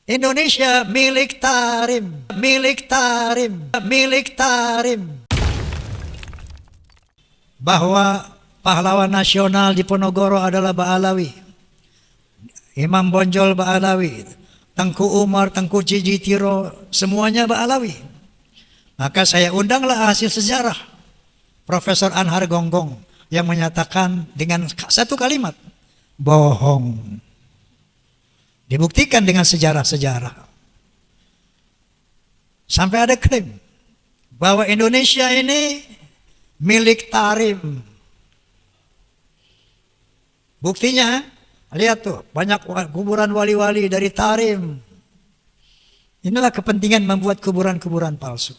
Indonesia milik Tarim, milik Tarim, milik Tarim. Bahwa pahlawan nasional di Ponorogo adalah Ba'alawi. Imam Bonjol Ba'alawi, Tengku Umar, Tengku Cijitiro, semuanya Ba'alawi. Maka saya undanglah hasil sejarah Profesor Anhar Gonggong yang menyatakan dengan satu kalimat, bohong. Dibuktikan dengan sejarah-sejarah. Sampai ada klaim bahwa Indonesia ini milik Tarim. Buktinya, lihat tuh, banyak kuburan wali-wali dari Tarim. Inilah kepentingan membuat kuburan-kuburan palsu.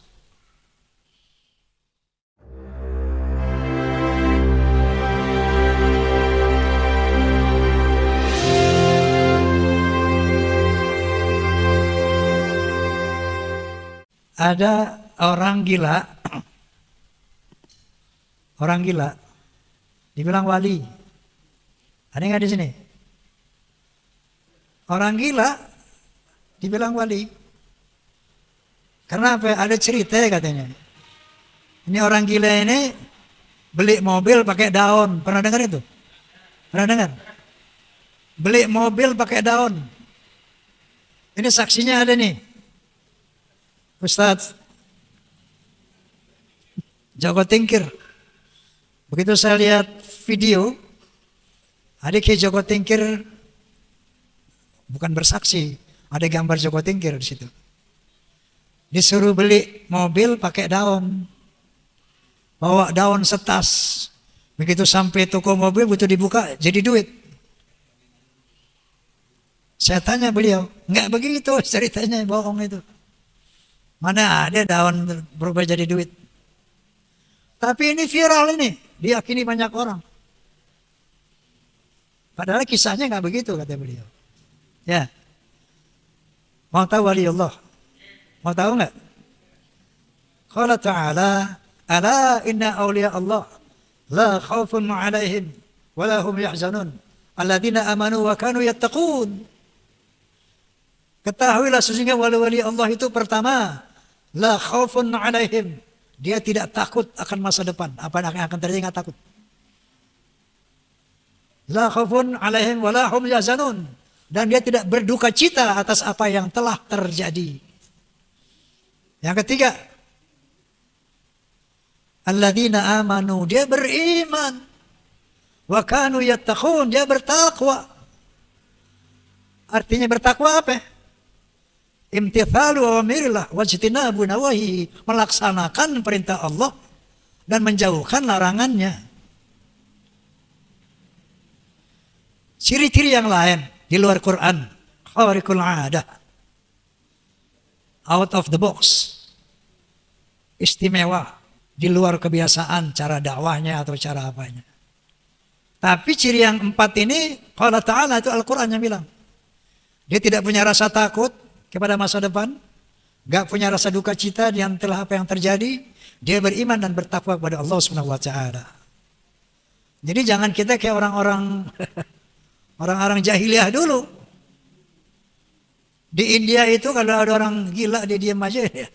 Ada orang gila, dibilang wali. Ada nggak di sini? Orang gila dibilang wali. Karena apa? Ada cerita katanya. Ini orang gila ini beli mobil pakai daun. Pernah dengar itu? Pernah dengar? Beli mobil pakai daun. Ini saksinya ada nih. Ustadz Joko Tingkir. Begitu saya lihat video, adik Joko Tingkir bukan bersaksi, ada gambar Joko Tingkir di situ. Disuruh beli mobil pakai daun, bawa daun setas. Begitu sampai toko mobil, butuh dibuka, jadi duit. Saya tanya beliau, nggak begitu ceritanya, bohong itu. Mana ada daun berubah jadi duit. Tapi ini viral ini, diyakini banyak orang. Padahal kisahnya nggak begitu kata beliau. Ya, mau tahu wali Allah? Mau tahu nggak? Qala ta'ala, ala inna awliya Allah la khawfun alaihim wa la hum yahzanun alladzina amanu wa kanu yattaqun. Ketahuilah sesungguhnya wali-wali Allah itu pertama, la khaufun alaihim. Dia tidak takut akan masa depan. Apa yang akan terjadi nggak takut. La khaufun alaihim wa la hum yahzanun. Dan dia tidak berduka cita atas apa yang telah terjadi. Yang ketiga, alladzina amanu, dia beriman. Wa kanu yattaqun, dia bertakwa. Artinya bertakwa apa? Imtithalu awamirillah wajtinabu nawahi, melaksanakan perintah Allah dan menjauhkan larangannya. Ciri-ciri yang lain di luar Quran, khariqul 'adah, out of the box, istimewa, di luar kebiasaan cara dakwahnya atau cara apanya. Tapi ciri yang empat ini, qala ta'ala, itu Al-Quran yang bilang. Dia tidak punya rasa takut kepada masa depan, gak punya rasa duka cita yang telah apa yang terjadi. Dia beriman dan bertakwa kepada Allah Subhanahu wa taala. Jadi jangan kita kayak orang-orang jahiliyah dulu. Di India itu kalau ada orang gila dia diam aja ya.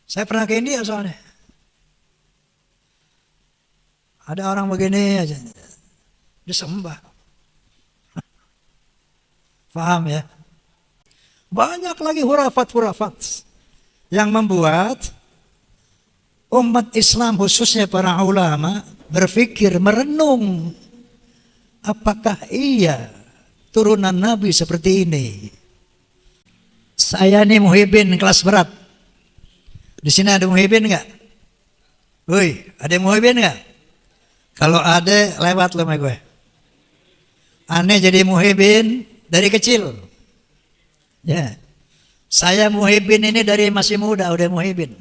Saya pernah ke India soalnya. Ada orang begini aja disembah. Paham ya? Banyak lagi hurafat-hurafat yang membuat umat Islam khususnya para ulama berpikir, merenung, apakah iya turunan Nabi seperti ini? Saya nih muhibin kelas berat. Di sini ada muhibin nggak? Woi, ada muhibin nggak? Kalau ada lewat lo sama gue. Aneh jadi muhibin dari kecil. Ya, saya muhibin ini dari masih muda, udah muhibin.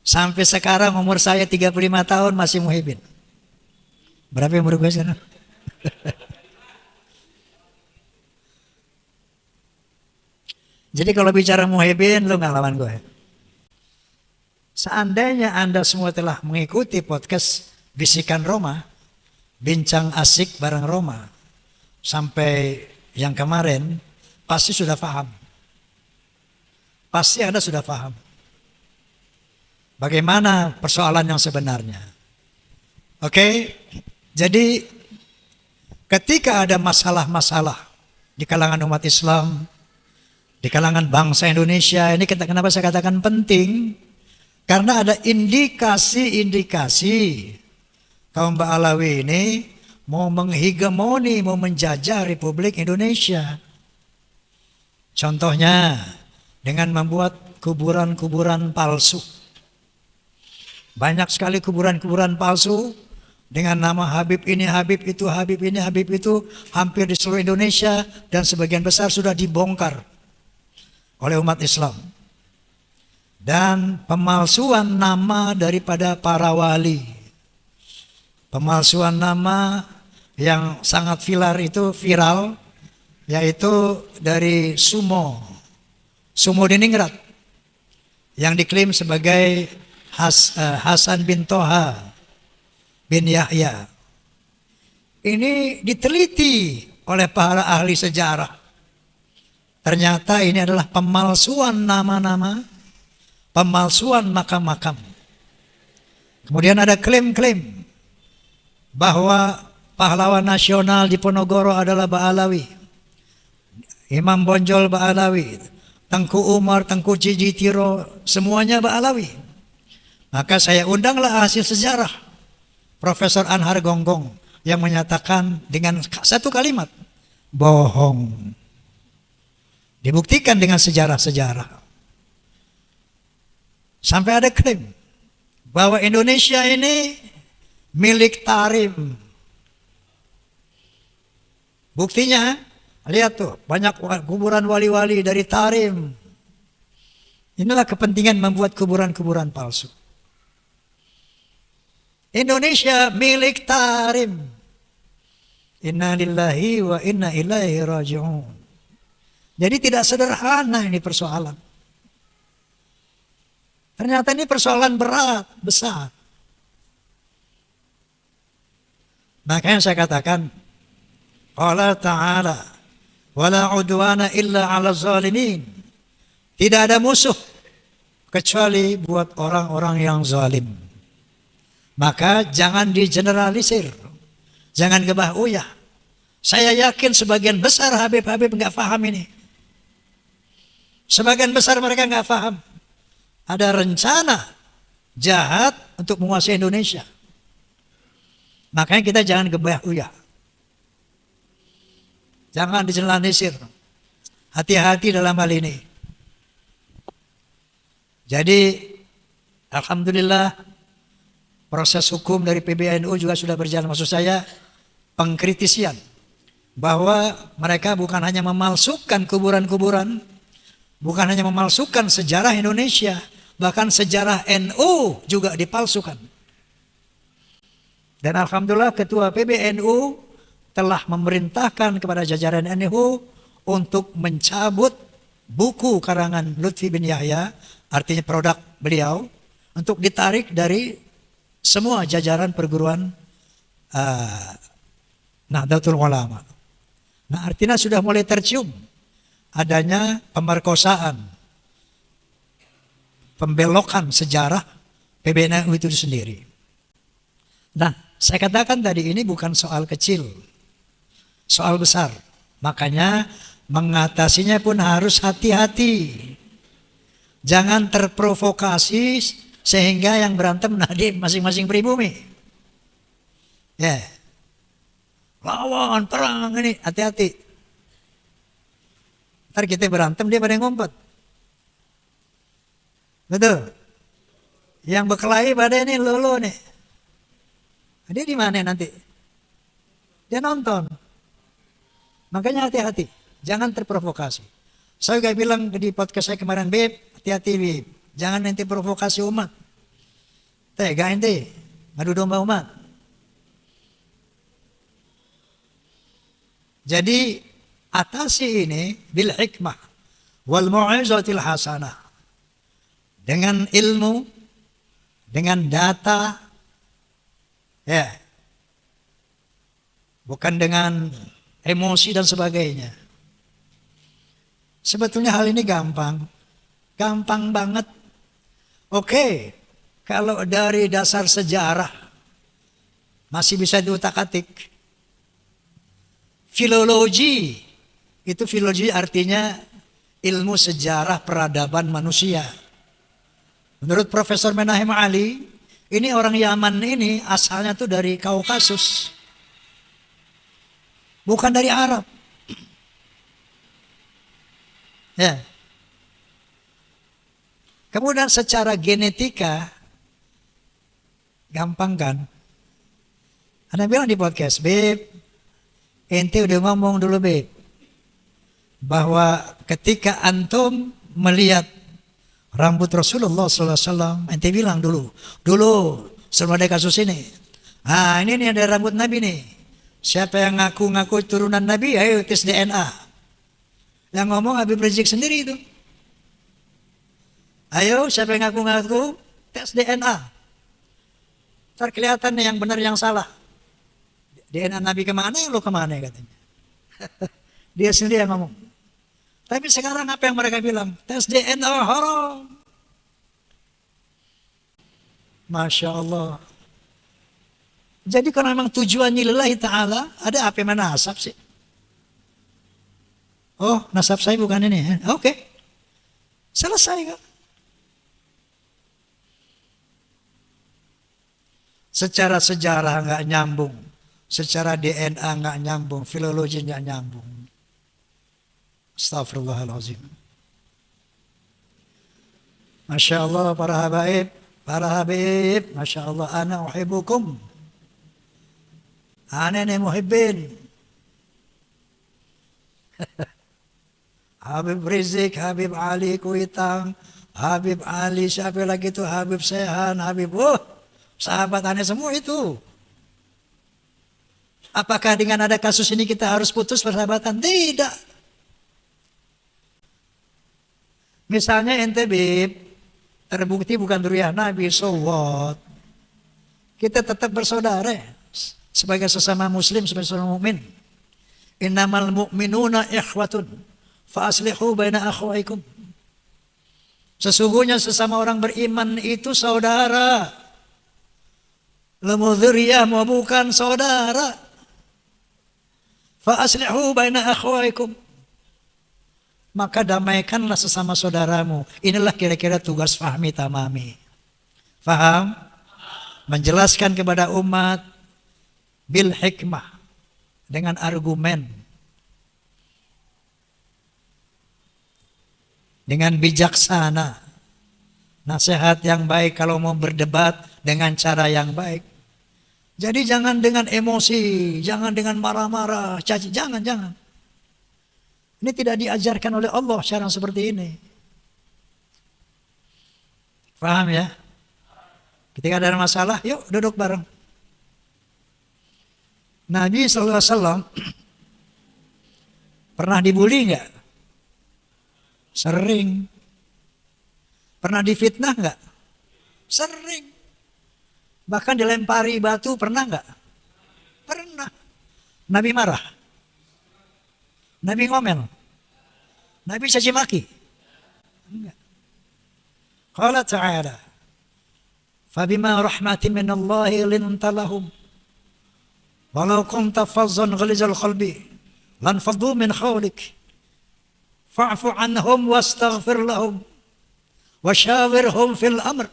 Sampai sekarang umur saya 35 tahun masih muhibin. Berapa umur gue sekarang? Jadi kalau bicara muhibin, lu nggak lawan gue. Seandainya Anda semua telah mengikuti podcast Bisikan Roma, bincang asik bareng Roma, sampai yang kemarin, pasti sudah paham. Pasti Anda sudah paham. Bagaimana persoalan yang sebenarnya. Oke, jadi ketika ada masalah-masalah di kalangan umat Islam, di kalangan bangsa Indonesia, ini kenapa saya katakan penting? Karena ada indikasi-indikasi kaum Ba'alawi ini mau menghegemoni, mau menjajah Republik Indonesia. Contohnya dengan membuat kuburan-kuburan palsu. Banyak sekali kuburan-kuburan palsu dengan nama Habib ini, Habib itu, Habib ini, Habib itu, hampir di seluruh Indonesia dan sebagian besar sudah dibongkar oleh umat Islam. Dan pemalsuan nama daripada para wali. Pemalsuan nama yang sangat viral, yaitu dari Sumo Diningrat, yang diklaim sebagai Hasan bin Toha bin Yahya. Ini diteliti oleh para ahli sejarah. Ternyata ini adalah pemalsuan nama-nama, pemalsuan makam-makam. Kemudian ada klaim-klaim bahwa pahlawan nasional di Ponorogo adalah Ba'alawi. Imam Bonjol Ba'alawi, Tengku Umar, Tengku Jijitiro, semuanya Ba'alawi. Maka saya undanglah hasil sejarah Profesor Anhar Gonggong yang menyatakan dengan satu kalimat, bohong. Dibuktikan dengan sejarah-sejarah. Sampai ada klaim bahwa Indonesia ini milik Tarim. Buktinya, lihat tuh, banyak kuburan wali-wali dari Tarim. Inilah kepentingan membuat kuburan-kuburan palsu. Indonesia milik Tarim. Inna lillahi wa inna ilaihi raji'un. Jadi tidak sederhana ini persoalan. Ternyata ini persoalan berat, besar. Makanya saya katakan, Allah Ta'ala, wala udwana illa ala zalimin. Tidak ada musuh kecuali buat orang-orang yang zalim. Maka jangan digeneralisir. Jangan gebah uyah. Saya yakin sebagian besar Habib-Habib nggak paham ini. Sebagian besar mereka nggak paham. Ada rencana jahat untuk menguasai Indonesia. Makanya kita jangan gebah uyah. Jangan digeneralisir. Hati-hati dalam hal ini. Jadi, alhamdulillah, proses hukum dari PBNU juga sudah berjalan. Maksud saya pengkritisian bahwa mereka bukan hanya memalsukan kuburan-kuburan, bukan hanya memalsukan sejarah Indonesia, bahkan sejarah NU juga dipalsukan. Dan alhamdulillah ketua PBNU telah memerintahkan kepada jajaran NU untuk mencabut buku karangan Lutfi bin Yahya, artinya produk beliau, untuk ditarik dari semua jajaran perguruan Nahdlatul Ulama. Nah, artinya sudah mulai tercium adanya pemerkosaan, pembelokan sejarah PBNU itu sendiri. Nah, saya katakan tadi ini bukan soal kecil, soal besar. Makanya mengatasinya pun harus hati-hati. Jangan terprovokasi sehingga yang berantem di masing-masing pribumi. Ya. Lawan, perang ini, hati-hati. Ntar kita berantem, dia pada ngumpet. Betul. Yang berkelahi pada ini lolo nih. Dia di mana nanti? Dia nonton. Makanya hati-hati. Jangan terprovokasi. Saya juga bilang di podcast saya kemarin, Beb, hati-hati Beb. Jangan nanti provokasi umat. Tega ente, ngadu domba umat. Jadi atasi ini bil hikmah wal mau'izatil hasanah. Dengan ilmu, dengan data, ya. Bukan dengan emosi dan sebagainya. Sebetulnya hal ini gampang. Gampang banget. Oke, kalau dari dasar sejarah masih bisa diutak-atik. Filologi, itu filologi artinya ilmu sejarah peradaban manusia. Menurut Profesor Menahem Ali, ini orang Yaman ini asalnya tuh dari Kaukasus. Bukan dari Arab. Ya. Kemudian secara genetika, gampang kan? Anda bilang di podcast, Beb, ente udah ngomong dulu, Beb, bahwa ketika antum melihat rambut Rasulullah SAW, ente bilang dulu sebelum ada kasus ini, ini nih ada rambut Nabi nih. Siapa yang ngaku-ngaku turunan Nabi, ayo tes DNA. Yang ngomong Habib Rizik sendiri itu. Ayo, siapa yang ngaku-ngaku, tes DNA. Ntar kelihatan nih yang benar yang salah. DNA Nabi kemana, yang lo kemana katanya. Dia sendiri yang ngomong. Tapi sekarang apa yang mereka bilang? Tes DNA haram. Masya Allah. Jadi kalau memang tujuannya lillahi ta'ala, ada apa yang nasab sih? Oh, nasab saya bukan ini. Oke. Selesai kan? Secara sejarah nggak nyambung, secara DNA nggak nyambung, filologi nggak nyambung. Astagfirullahaladzim. Masya Allah para habib, Masya Allah, ana uhibbukum. Ana ini muhibbin. Habib Rizik, Habib Ali Kuitang, Habib Ali siapa lagi itu, Habib Sehan, Habib sahabat aneh semua itu. Apakah dengan ada kasus ini kita harus putus persahabatan? Tidak. Misalnya ente Bib, terbukti bukan duriyah Nabi, so what? Kita tetap bersaudara sebagai sesama muslim, sebagai sesama mukmin. Innamal mu'minuna ikhwatun fa aslihu baina akhwaikum. Sesungguhnya sesama orang beriman itu saudara. Lemudhuriyah mau bukan saudara. Fa aslihu baina akhwaikum. Maka damaikanlah sesama saudaramu. Inilah kira-kira tugas fahmi tamami. Faham? Menjelaskan kepada umat bil hikmah, dengan argumen, dengan bijaksana. Nasihat yang baik kalau mau berdebat dengan cara yang baik. Jadi jangan dengan emosi, jangan dengan marah-marah, caci, jangan. Ini tidak diajarkan oleh Allah cara seperti ini. Paham ya? Ketika ada masalah, yuk duduk bareng. Nabi SAW pernah dibully nggak? Sering. Pernah difitnah nggak? Sering. Bahkan dilempari batu pernah nggak? Pernah. Nabi marah. Nabi ngomel. Nabi caci maki. Enggak. Qala ta'ala, "Fabima rahmatin minallahi linta lahum, walau kunta fazzan ghalizal qalbi, lan faddu min hawlik, fa'fu anhum wastaghfir lahum, washawirhum fil amr.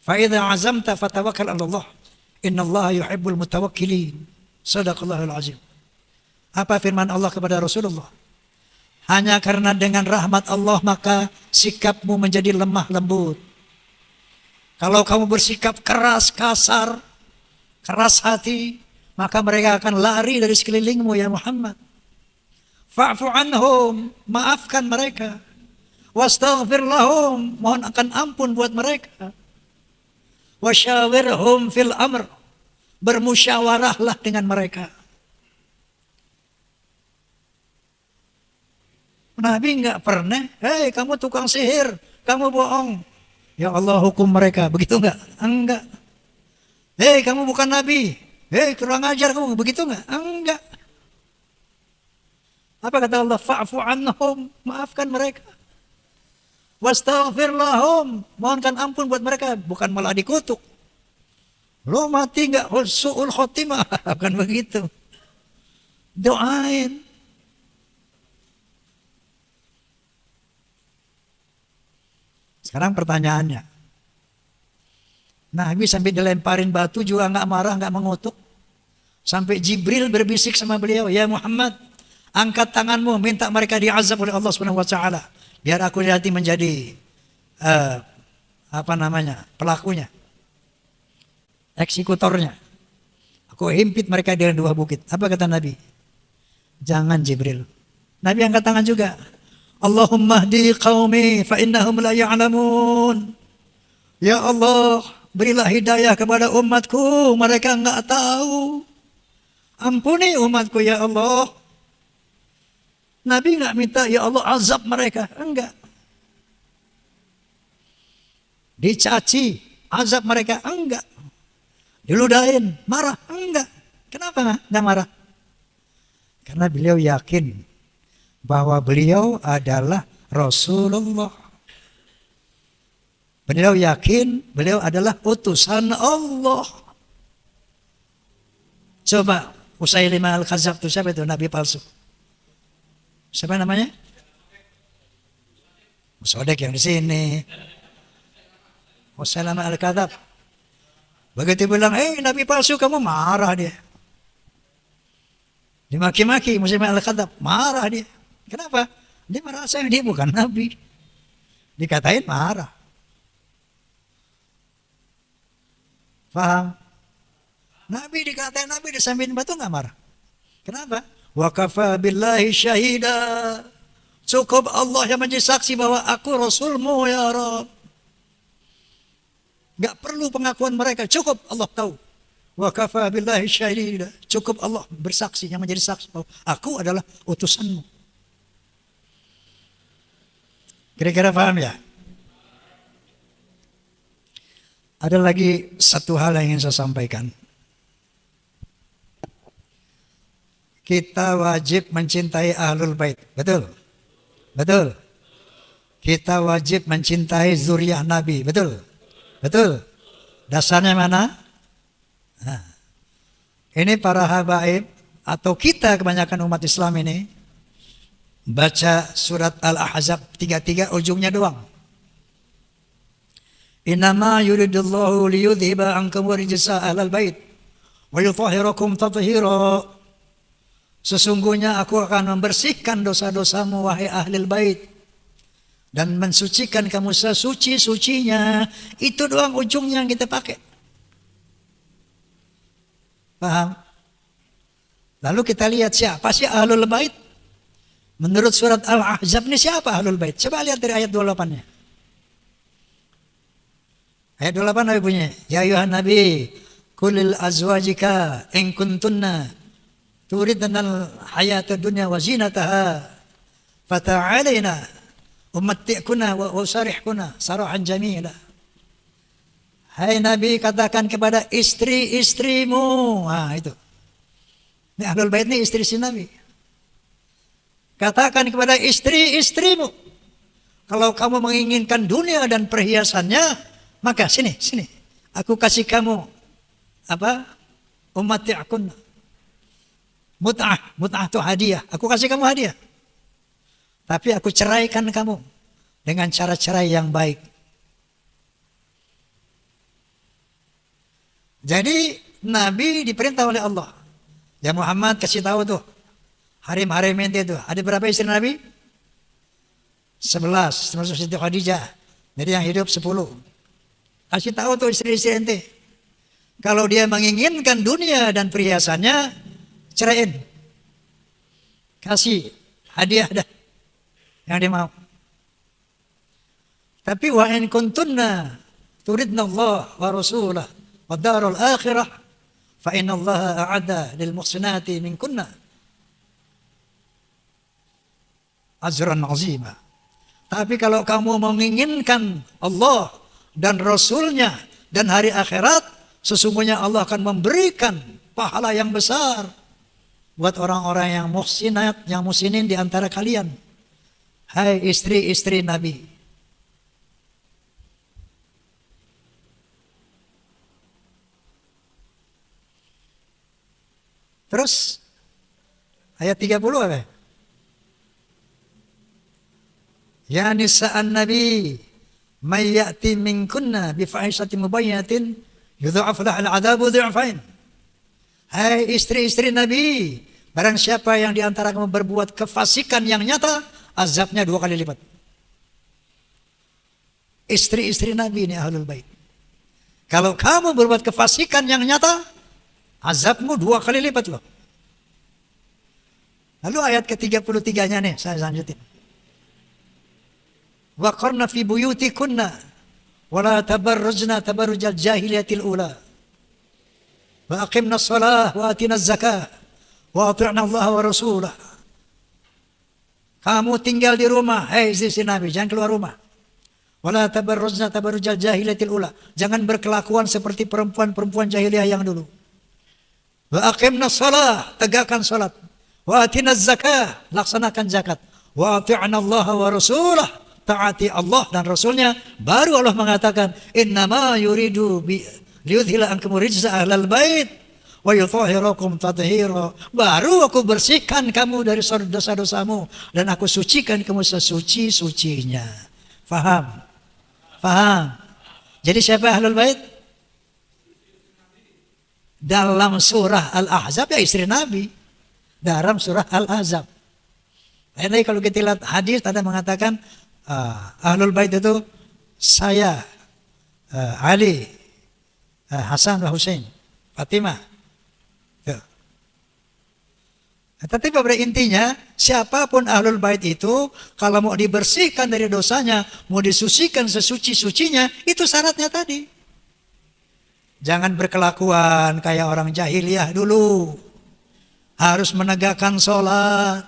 Fa idza 'azamta fatawakkal 'ala Allah. Innallaha yuhibbul mutawakkilin." Shadaqallahul azim. Apa firman Allah kepada Rasulullah? Hanya karena dengan rahmat Allah maka sikapmu menjadi lemah lembut. Kalau kamu bersikap keras, kasar, keras hati, maka mereka akan lari dari sekelilingmu ya Muhammad. Fa'fu anhum, maafkan mereka. Wastaghfir lahum, mohon akan ampun buat mereka. Wasyawirhum fil amr, bermusyawarahlah dengan mereka. Nabi enggak pernah, hei kamu tukang sihir, kamu bohong. Ya Allah hukum mereka, begitu enggak? Enggak. Hei kamu bukan Nabi, hei kurang ajar kamu, begitu enggak? Enggak. Apa kata Allah? Fa'fu anhum, maafkan mereka. Wastaghfir lahum, mohonkan ampun buat mereka, bukan malah dikutuk. Lo mati nggak su'ul khotimah, bukan begitu. Doain. Sekarang pertanyaannya, Nabi sampai dilemparin batu juga nggak marah, nggak mengutuk. Sampai Jibril berbisik sama beliau, ya Muhammad, angkat tanganmu, minta mereka diazab oleh Allah Subhanahu Wa Taala, biar aku nanti menjadi pelakunya, eksekutornya. Aku himpit mereka dengan 2 bukit. Apa kata Nabi? Jangan Jibril. Nabi angkat tangan juga. Allahumma hdi qaumi fa innahum la ya'lamun. Ya Allah, berilah hidayah kepada umatku, mereka enggak tahu. Ampuni umatku ya Allah. Nabi enggak minta ya Allah azab mereka, enggak. Dicaci, azab mereka, enggak. Diludahin, marah, enggak. Kenapa enggak marah? Karena beliau yakin bahwa beliau adalah Rasulullah. Beliau yakin beliau adalah utusan Allah. Coba Musailimah al-Kadzdzab itu siapa itu? Nabi palsu. Siapa namanya? Musodek yang di sini. Musailimah al-Kadzdzab. Begitu bilang, Nabi palsu, kamu marah dia. Dimaki-maki Musailimah al-Kadzdzab, marah dia. Kenapa? Dia merasa dia bukan Nabi. Dikatain marah. Paham? Nabi dikatain Nabi disambitin batu nggak marah. Kenapa? Wa kafa billahi syahida. Cukup Allah yang menjadi saksi bahwa aku Rasulmu ya Rabb. Gak perlu pengakuan mereka, cukup Allah tahu. Wa kafa billahi syahida. Cukup Allah bersaksi, yang menjadi saksi bahwa aku adalah utusanmu. Kira-kira paham ya? Ada lagi satu hal yang ingin saya sampaikan. Kita wajib mencintai Ahlul Bait. Betul? Betul. Kita wajib mencintai zuriyah Nabi. Betul? Betul. Dasarnya mana? Nah, ini para habaib atau kita kebanyakan umat Islam ini baca surat Al-Ahzab 33 ujungnya doang. Innama yuridullahu liyudhiba ankum rijsa ahlal bait wa yutahhirakum tathira. Sesungguhnya aku akan membersihkan dosa-dosamu wahai ahlul bait dan mensucikan kamu sesuci-sucinya. Itu doang ujungnya yang kita pakai. Paham? Lalu kita lihat siapa sih ahlul bait? Menurut surat Al-Ahzab ini siapa ahlul bait? Coba lihat dari ayat 28-nya. Ayat 28 Nabi punya. Ya ayuhan Nabi, kulil azwajika in kuntunna turidnal hayata dunya wa zinataha fata'alaina umatti'kuna wa usarihkuna sarahan jamila. Hai Nabi, katakan kepada istri-istrimu. Nah itu. Ini ahlul bait ini istri si Nabi. Katakan kepada istri-istrimu, kalau kamu menginginkan dunia dan perhiasannya, maka sini, aku kasih kamu apa? Umatti'kun. Mut'ah itu hadiah. Aku kasih kamu hadiah. Tapi aku ceraikan kamu dengan cara cerai yang baik. Jadi Nabi diperintah oleh Allah. Ya Muhammad, kasih tahu tuh. Harim-harim ente itu. Ada berapa istri Nabi? 11. Termasuk Siti Khadijah. Jadi yang hidup 10. Kasih tahu tuh istri-istri ente. Kalau dia menginginkan dunia dan perhiasannya, ceraiin. Kasih hadiah dah. Yang dia mau. Tapi wa in kuntunna turidna Allah wa rasulah wa darul akhirah fa inna Allah a'adda lil muhsinati min kunna ajran azima. Tapi kalau kamu menginginkan Allah dan Rasulnya dan hari akhirat, sesungguhnya Allah akan memberikan pahala yang besar buat orang-orang yang muhsinat, yang muhsinin di antara kalian. Hai istri-istri Nabi. Terus ayat 30 apa? Ya nisa'an Nabi, may ya'ti minkunna bifahishatin mubayyinatin yudha'af lahal 'adzabu dhi'fain. Hai istri-istri Nabi, barang siapa yang di antara kamu berbuat kefasikan yang nyata, azabnya 2 kali lipat. Istri-istri Nabi ini ahlul bait. Kalau kamu berbuat kefasikan yang nyata, azabmu 2 kali lipat loh. Lalu ayat ke-33-nya nih, saya lanjutin. Wa qarna fi buyutikunna wa la tabarrujna tabarrujal jahiliyatil ula. Wa aqimna shalah wa atina zakah wa ati'na Allah wa rasulah. Kamu tinggal di rumah, hai istri Nabi, jangan keluar rumah. Wala tabarrujna tabarrujal jahiliyatil ula. Jangan berkelakuan seperti perempuan-perempuan jahiliyah yang dulu. Wa aqimna shalah, tegakkan salat. Wa atina zakah, laksanakan zakat. Wa ati'na Allah wa rasulah, taati Allah dan Rasulnya. Baru Allah mengatakan, innama yuridu liyudhila ankum rijza ahlal bait wa yutahhirakum tathira. Baru aku bersihkan kamu dari dosa-dosamu dan aku sucikan kamu sesuci-sucinya. Faham? Faham? Jadi siapa ahlul bait? Dalam surah Al-Ahzab ya istri Nabi. Dalam surah Al-Ahzab. Ini kalau kita lihat hadis ada mengatakan ahlul bait itu saya, Ali, Hasan dan Husain, Fatimah. Tapi pada intinya siapapun ahlul bait itu kalau mau dibersihkan dari dosanya, mau disucikan sesuci-sucinya, itu syaratnya tadi. Jangan berkelakuan kayak orang jahiliyah dulu. Harus menegakkan sholat,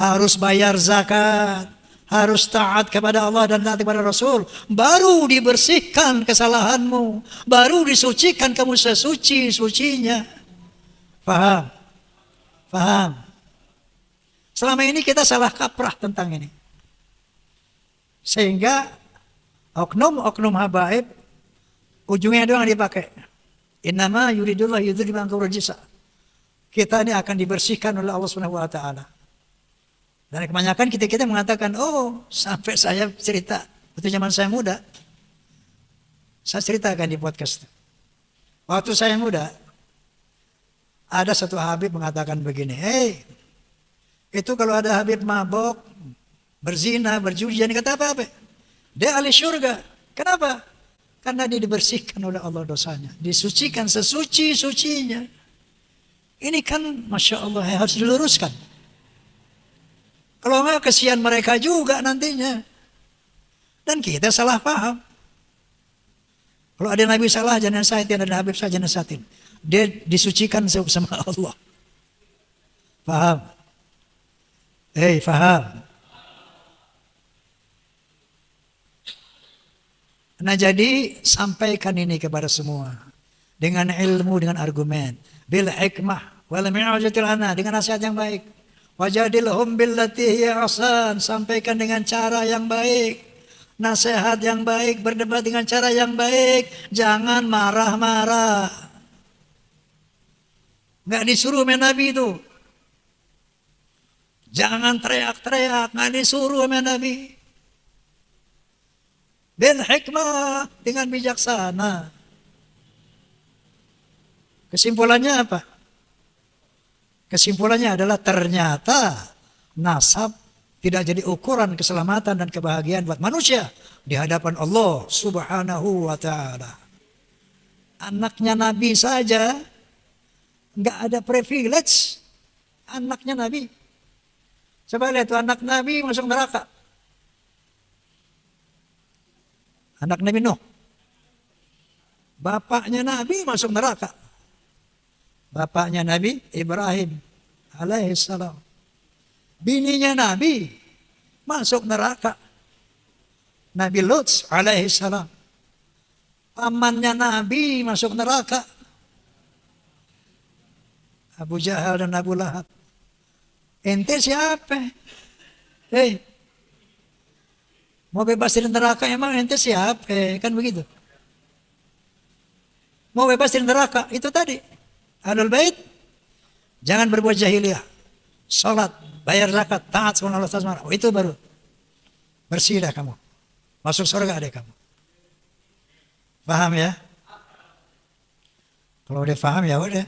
harus bayar zakat, harus taat kepada Allah dan taat kepada Rasul. Baru dibersihkan kesalahanmu, baru disucikan kamu sesuci-sucinya. Paham? Paham? Selama ini kita salah kaprah tentang ini. Sehingga oknum-oknum habaib ujungnya doang dipakai. Innama yuridullah yudhhiba ankum rijsa. Kita ini akan dibersihkan oleh Allah Subhanahu wa taala. Dan kebanyakan kita mengatakan, "Oh, sampai saya cerita waktu zaman saya muda." Saya ceritakan di podcast. Waktu saya muda, ada satu habib mengatakan begini, "Hey, itu kalau ada habib mabok, berzina, berjudi, jangan kata apa-apa. Dia ahli surga." Kenapa? Karena dia dibersihkan oleh Allah dosanya, disucikan sesuci-sucinya. Ini kan Masya Allah harus diluruskan. Kalau enggak kesian mereka juga nantinya. Dan kita salah paham. Kalau ada Nabi salah jangan nasihatin, ada Habib salah jangan nasihatin. Dia disucikan sama Allah. Paham? Paham? Nah jadi sampaikan ini kepada semua. Dengan ilmu, dengan argumen. Bil hikmah wal mi'ajatil hana, dengan nasihat yang baik. Wajadilhum billati hiya ahsan, sampaikan dengan cara yang baik. Nasihat yang baik, berdebat dengan cara yang baik, jangan marah-marah. Enggak disuruh sama Nabi itu. Jangan teriak-teriak, enggak disuruh sama Nabi. Bil hikmah, dengan bijaksana. Kesimpulannya apa? Kesimpulannya adalah ternyata nasab tidak jadi ukuran keselamatan dan kebahagiaan buat manusia di hadapan Allah Subhanahu wa taala. Anaknya Nabi saja nggak ada privilege. Anaknya Nabi. Coba lihat tuh anak Nabi masuk neraka. Anak Nabi Nuh. Bapaknya Nabi masuk neraka. Bapaknya Nabi Ibrahim alaihissalam. Bininya Nabi masuk neraka. Nabi Lut alaihissalam. Pamannya Nabi masuk neraka. Abu Jahal dan Abu Lahab. Ente siapa? Hei, mau bebas dari neraka emang ente siapa? Kan begitu. Mau bebas dari neraka, itu tadi. Ahlul Bait, jangan berbuat jahiliyah. Salat, bayar zakat, taat sama Allah Ta'ala. Oh, itu baru bersih dah kamu. Masuk surga deh kamu. Paham ya? Kalau udah paham ya udah.